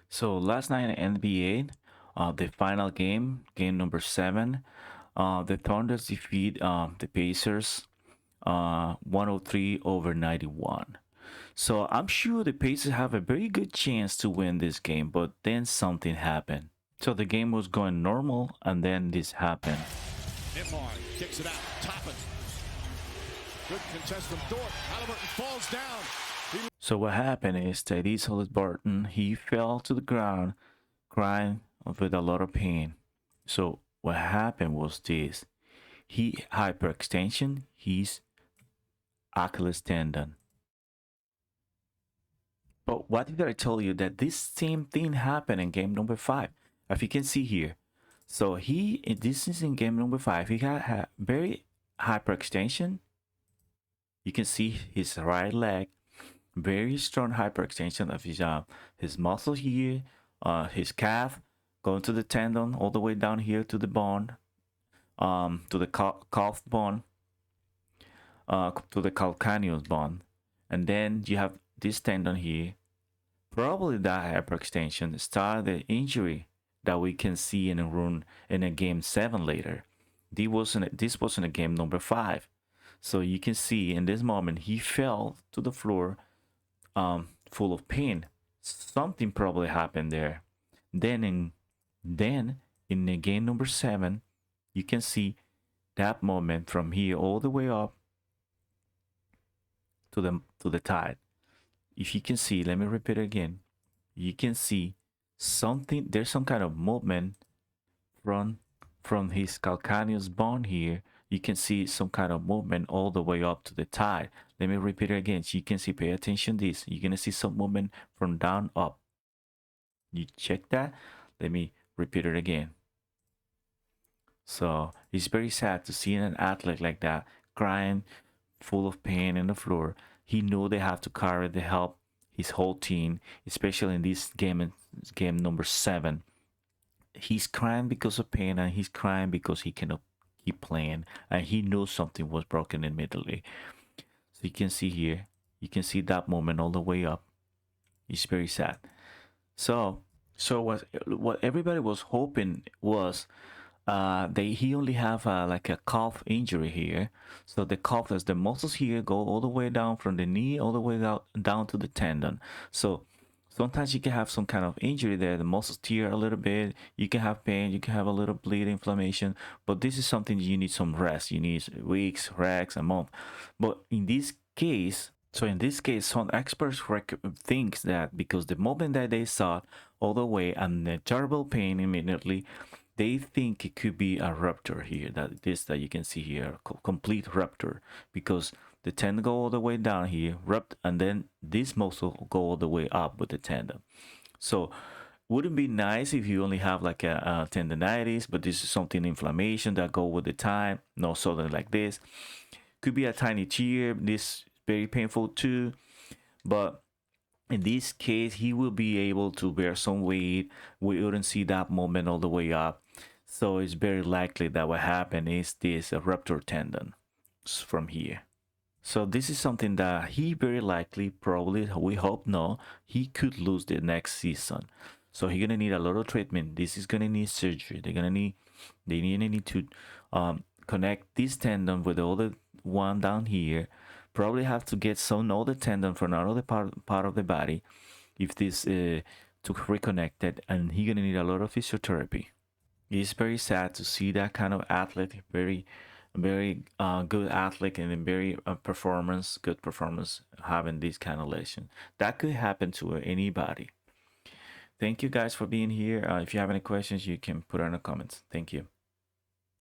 So last night in NBA, the final game, game number 7, the Thunders defeat the Pacers 103 over 91. So I'm sure the Pacers have a very good chance to win this game, but then something happened. So the game was going normal, and then this happened. Nimar kicks it out. Toppin. Good contest from Dort. Haliburton falls down. So what happened is Tyrese Haliburton, he fell to the ground crying with a lot of pain. So what happened was this. He hyperextension his Achilles tendon. But what did I tell you that this same thing happened in game number 5? As you can see here. So this is in game number 5. He got very hyperextension. You can see his right leg, very strong hyperextension of his muscle here, his calf, going to the tendon all the way down here to the bone, to the calf bone, to the calcaneus bone, and then you have this tendon here. Probably that hyperextension started the injury that we can see in a game 7 later. This wasn't a game number 5. So you can see in this moment he fell to the floor full of pain. Something probably happened there. Then in the game number 7, you can see that moment from here all the way up to the tide. If you can see, let me repeat it again. You can see something. There's some kind of movement from his calcaneus bone here. You can see some kind of movement all the way up to the tide. Let me repeat it again. So you can see, pay attention to this. You're gonna see some movement from down up. You check that? Let me repeat it again. So it's very sad to see an athlete like that crying, full of pain on the floor. He knew they have to carry the help his whole team, especially in this game number 7. He's crying because of pain, and he's crying because he cannot keep playing, and he knows something was broken immediately. So you can see here, you can see that moment all the way up. It's very sad. So what everybody was hoping was he only have like a calf injury here. So the calf, as the muscles here go all the way down from the knee all the way down to the tendon. So sometimes you can have some kind of injury there. The muscles tear a little bit. You can have pain. You can have a little bleed, inflammation. But this is something you need some rest. You need weeks, rest, a month. But in this case, some experts think that because the moment that they saw all the way and the terrible pain immediately, they think it could be a rupture here. That you can see here, complete rupture, because the tendon go all the way down here, and then this muscle go all the way up with the tendon. So wouldn't be nice if you only have like a tendonitis, but this is something inflammation that go with the time. No, something like this could be a tiny tear. This very painful too, but in this case he will be able to bear some weight. We wouldn't see that moment all the way up, so it's very likely that what happened is this rupture tendon from here. So this is something that he very likely, probably, we hope no, he could lose the next season. So he's gonna need a lot of treatment. This is gonna need surgery. They need to connect this tendon with the other one down here. Probably have to get some other tendon from another part of the body if this to reconnect it, and he's gonna need a lot of physiotherapy. It's very sad to see that kind of athlete, very good athlete, and very good performance, having this kind of lesion. That could happen to anybody. Thank you guys for being here. If you have any questions, you can put it in the comments. Thank you.